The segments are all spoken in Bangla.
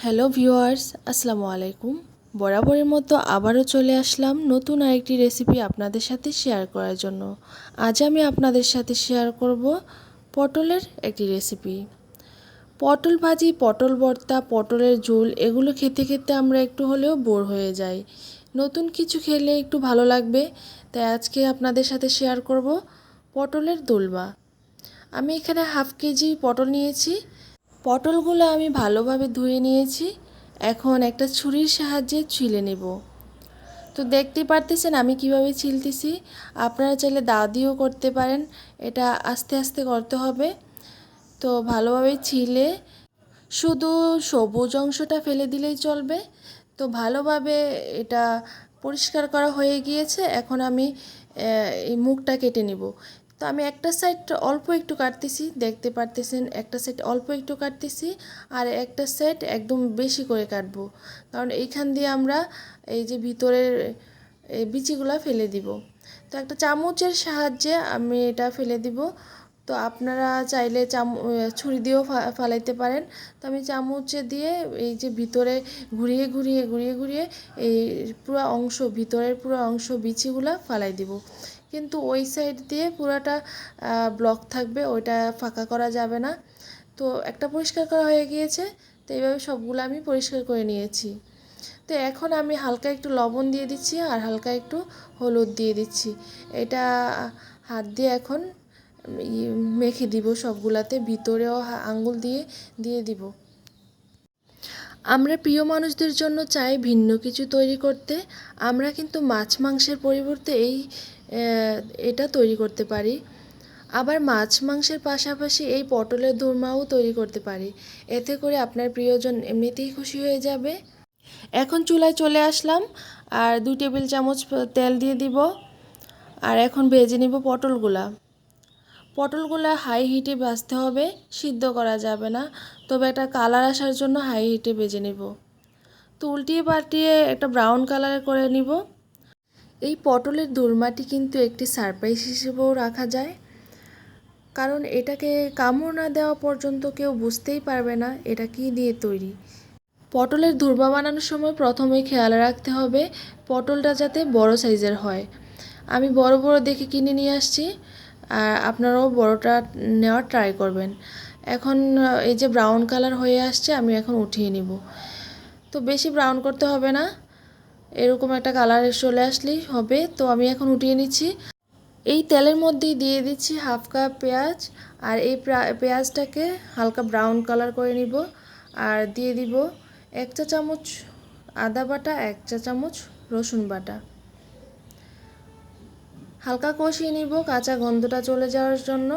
হ্যালো ভিউয়ার্স, আসসালামু আলাইকুম। বরাবরের মতো আবারও চলে আসলাম নতুন আরেকটি রেসিপি আপনাদের সাথে শেয়ার করার জন্য। আজ আমি আপনাদের সাথে শেয়ার করব পটলের একটি রেসিপি। পটল ভাজি, পটল ভর্তা, পটলের ঝোল এগুলো খেতে খেতে আমরা একটু হলেও বোর হয়ে যাই। নতুন কিছু খেলে একটু ভালো লাগবে, তাই আজকে আপনাদের সাথে শেয়ার করব পটলের দোলমা। আমি এখানে হাফ কেজি পটল নিয়েছি। পটলগুলো আমি ভালোভাবে ধুয়ে নিয়েছি। এখন একটা ছুরির সাহায্যে ছিলে নেব। তো দেখতে পারতেছেন আমি কিভাবে ছিলতেছি। আপনারা চাইলে দা দিয়েও করতে পারেন, এটা আস্তে আস্তে করতে হবে। তো ভালোভাবে ছিলে শুধু সবুজ অংশটা ফেলে দিলেই চলবে। তো ভালোভাবে এটা পরিষ্কার করা হয়ে গিয়েছে। এখন আমি এই মুখটা কেটে নিব। তো আমি একটা সাইড অল্প একটু কাটতেছি, দেখতে পারতেছেন একটা সাইড অল্প একটু কাটতেছি, আর একটা সাইড একদম বেশি করে কাটবো, কারণ এইখান দিয়ে আমরা এই যে ভিতরের এই বিচিগুলো ফেলে দিব। তো একটা চামচের সাহায্যে আমি এটা ফেলে দিব। তো আপনারা চাইলে ছুরি দিয়েও ফালাইতে পারেন। তো আমি চামচে দিয়ে এই যে ভিতরে ঘুরিয়ে ঘুরিয়ে ঘুরিয়ে ঘুরিয়ে এই পুরো অংশ, ভিতরের পুরো অংশ বিচিগুলা ফালাই দিব। কিন্তু ওই সাইড দিয়ে পুরাটা ব্লক থাকবে, ওইটা ফাঁকা করা যাবে না। তো একটা পরিষ্কার করা হয়ে গিয়েছে। তো এইভাবে সবগুলো আমি পরিষ্কার করে নিয়েছি। তো এখন আমি হালকা একটু লবণ দিয়ে দিচ্ছি আর হালকা একটু হলুদ দিয়ে দিচ্ছি। এটা হাত দিয়ে এখন মেখে দিব সবগুলাতে, ভিতরেও আঙ্গুল দিয়ে দিয়ে দিব। আমরা প্রিয় মানুষদের জন্য চাই ভিন্ন কিছু তৈরি করতে। আমরা কিন্তু মাছ মাংসের পরিবর্তে এটা তৈরি করতে পারি। আবার মাছ মাংসের পাশাপাশি এই পটলের দোরমাও তৈরি করতে পারি। এতে করে আপনার প্রিয়জন এমনিতেই খুশি হয়ে যাবে। এখন চুলায় চলে আসলাম, আর 2 টেবিল চামচ তেল দিয়ে দিব। আর এখন ভেজে নিব পটলগুলা হাই হিটে ভাজতে হবে, সিদ্ধ করা যাবে না। তবে একটা কালার আসার জন্য হাই হিটে ভেজে নিব। তো উল্টিয়ে পাল্টিয়ে একটা ব্রাউন কালার করে নিব। এই পটলের দোরমাটি কিন্তু একটি সারপ্রাইজ হিসেবেও রাখা যায়, কারণ এটাকে কামড় না দেওয়া পর্যন্ত কেউ বুঝতেই পারবে না এটা কি দিয়ে তৈরি। পটলের দোরমা বানানোর সময় প্রথমেই খেয়াল রাখতে হবে পটলটা যাতে বড় সাইজের হয়। আমি বড় বড় দেখে কিনে নিয়ে আসছি, আর আপনারাও বড়টা নেওয়ার ট্রাই করবেন। এখন এই যে ব্রাউন কালার হয়ে আসছে, আমি এখন উঠিয়ে নিব। তো বেশি ব্রাউন করতে হবে না, এরকম একটা কালার চলে আসলেই হবে। তো আমি এখন উঠিয়ে নিচ্ছি। এই তেলের মধ্যেই দিয়ে দিচ্ছি হাফ কাপ পেঁয়াজ, আর এই পেঁয়াজটাকে হালকা ব্রাউন কালার করে নিব। আর দিয়ে দিব 1 চা চামচ আদা বাটা, 1 চা চামচ রসুন বাটা। হালকা কষিয়ে নিব কাঁচা গন্ধটা চলে যাওয়ার জন্য।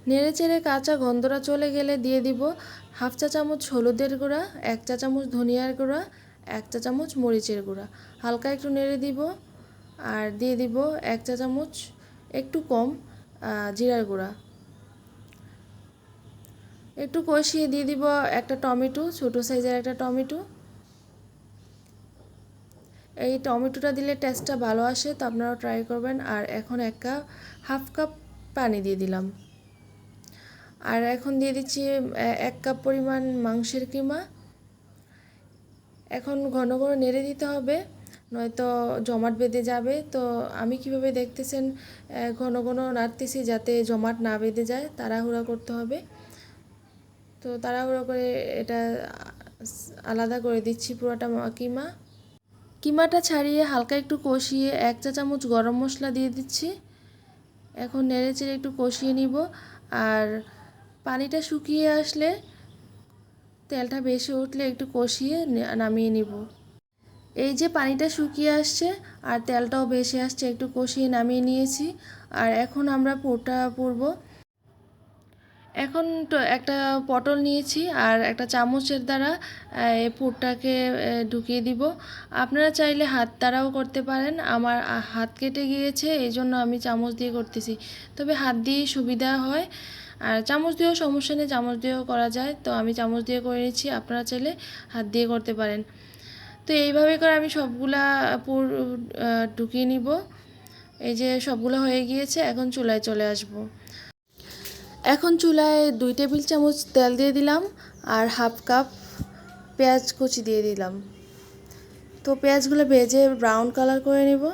নেড়েচেড়ে কাঁচা গন্ধটা চলে গেলে দিয়ে দিব হাফ চা চামচ হলুদের গুঁড়া, 1 চা চামচ ধনিয়ার গুঁড়া, 1 চা চামচ মরিচের গুঁড়া। হালকা একটু নেড়ে দিব। আর দিয়ে দিব 1 চা চামচ একটু কম জিরার গুঁড়া। একটু কষিয়ে দিয়ে দিব একটা টমেটো, ছোটো সাইজের একটা টমেটো। এই টমেটোটা দিলে টেস্টটা ভালো আসে, তো আপনারাও ট্রাই করবেন। আর এখন হাফ কাপ পানি দিয়ে দিলাম। আর এখন দিয়ে দিচ্ছি 1 কাপ পরিমাণ মাংসের কিমা। এখন ঘন ঘন নেড়ে দিতে হবে, নয়তো জমাট বেঁধে যাবে। তো আমি কিভাবে দেখতেছেন ঘন ঘন নাড়তেছি যাতে জমাট না বেঁধে যায়, তাড়াহুড়া করতে হবে। তো তাড়াহুড়ো করে এটা আলাদা করে দিচ্ছি পুরোটা কিমাটা ছাড়িয়ে হালকা একটু কষিয়ে 1 চা চামচ গরম মশলা দিয়ে দিচ্ছি। এখন নেড়েচেড়ে একটু কষিয়ে নিব। আর পানিটা শুকিয়ে আসলে, তেলটা বেশি উঠলে একটু কষিয়ে নামিয়ে নিব। এই যে পানিটা শুকিয়ে আসছে আর তেলটাও ভেসে আসছে, একটু কষিয়ে নামিয়ে নিয়েছি। আর এখন আমরা পুরটা পুরব। এখন তো একটা পটল নিয়েছি আর একটা চামচের দ্বারা এই পুরটাকে ঢুকিয়ে দিব। আপনারা চাইলে হাত দ্বারাও করতে পারেন। আমার হাত কেটে গিয়েছে, এই জন্য আমি চামচ দিয়ে করতেছি। তবে হাত দিয়েই সুবিধা হয়, আর চামচ দিয়েও সমস্যা নেই, চামচ দিয়েও করা যায়। তো আমি চামচ দিয়ে করে নিচ্ছি, আপনারা চাইলে হাত দিয়ে করতে পারেন। তো এইভাবে করে আমি সবগুলা পুর ঢুকিয়ে নিব। এই যে সবগুলো হয়ে গিয়েছে, এখন চুলায় চলে আসব। এখন চুলায় 2 টেবিল চামচ তেল দিয়ে দিলাম, আর হাফ কাপ পেঁয়াজ কুচি দিয়ে দিলাম। তো পেঁয়াজগুলো ভেজে ব্রাউন কালার করে নেব।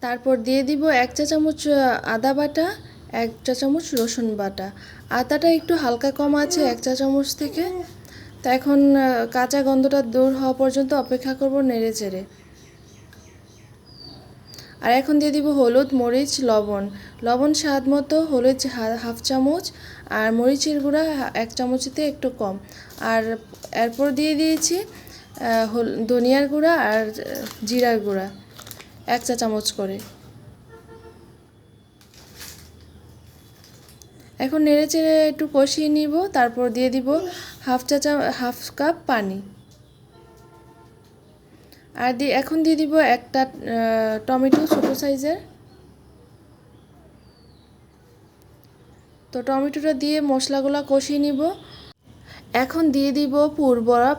তারপর দিয়ে দিব 1 চা চামচ আদা বাটা, 1 চা চামচ রসুন বাটা। আদাটা একটু হালকা কম আছে 1 চা চামচ থেকে। তো এখন কাঁচা গন্ধটা দূর হওয়া পর্যন্ত অপেক্ষা করব নেড়ে চেড়ে। আর এখন দিয়ে দিব হলুদ, মরিচ, লবণ। লবণ স্বাদ মতো, হলুদ হাফ চামচ, আর মরিচের গুঁড়া 1 চামচেতে একটু কম। আর এরপর দিয়ে দিয়েছি ধনিয়ার গুঁড়া আর জিরার গুঁড়া 1 চা চামচ করে। এখন নেড়ে চেড়ে একটু কষিয়ে নিব। তারপর দিয়ে দিব হাফ কাপ পানি। আর এখন দিয়ে দিব একটা টমেটো ছোটো সাইজের। তো টমেটোটা দিয়ে মশলাগুলো কষিয়ে নিব। এখন দিয়ে দিব পুর ভরা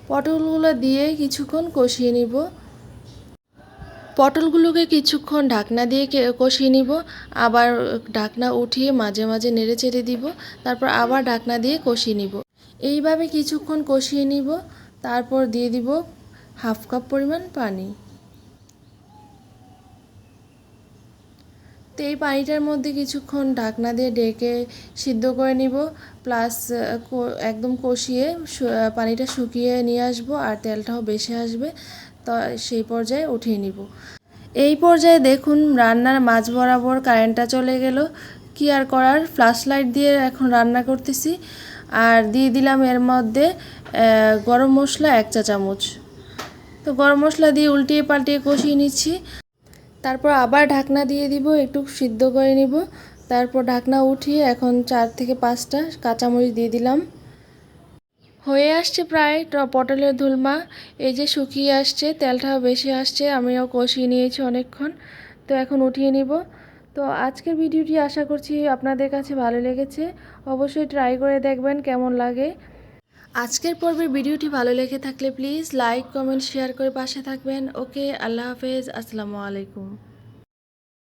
পটলগুলো দিয়ে কিছুক্ষণ কষিয়ে নিব। পটলগুলোকে কিছুক্ষণ ঢাকনা দিয়ে কষিয়ে নিব। আবার ঢাকনা উঠিয়ে মাঝে মাঝে নেড়ে চেড়ে দিব। তারপর আবার ঢাকনা দিয়ে কষিয়ে নিব। এইভাবে কিছুক্ষণ কষিয়ে নিব। তারপর দিয়ে দিব হাফ কাপ পরিমাণ পানি। তো এই পানিটার মধ্যে কিছুক্ষণ ঢাকনা দিয়ে ঢেকে সিদ্ধ করে নিব। প্লাস একদম কষিয়ে পানিটা শুকিয়ে নিয়ে আসব, আর তেলটাও বেশি আসবে। তো সেই পর্যায়ে উঠিয়ে নিব। এই পর্যায়ে দেখুন রান্নার মাঝ বরাবর কারেন্টটা চলে গেল। কি আর করার, ফ্ল্যাশ লাইট দিয়ে এখন রান্না করতেছি। আর দিয়ে দিলাম এর মধ্যে গরম মশলা 1 চা চামচ। তো গরম মশলা দিয়ে উল্টিয়ে পাল্টিয়ে কষিয়ে নিচ্ছি। তারপর আবার ঢাকনা দিয়ে দিব, একটু সিদ্ধ করে নিব। তারপর ঢাকনা উঠিয়ে এখন 4 থেকে 5টা কাঁচামরিচ দিয়ে দিলাম। হয়ে আসছে প্রায় পটলের দোলমা। এই যে শুকিয়ে আসছে, তেলটাও বেশি আসছে, আমিও কষিয়ে নিয়েছি অনেকক্ষণ। তো এখন উঠিয়ে নিব। তো আজকের ভিডিওটি আশা করছি আপনাদের কাছে ভালো লেগেছে। অবশ্যই ট্রাই করে দেখবেন কেমন লাগে। আজকের পর্বের ভিডিওটি ভালো লেগে থাকলে প্লিজ লাইক, কমেন্ট, শেয়ার করে পাশে থাকবেন। ওকে, আল্লাহ হাফেজ, আসসালামু আলাইকুম।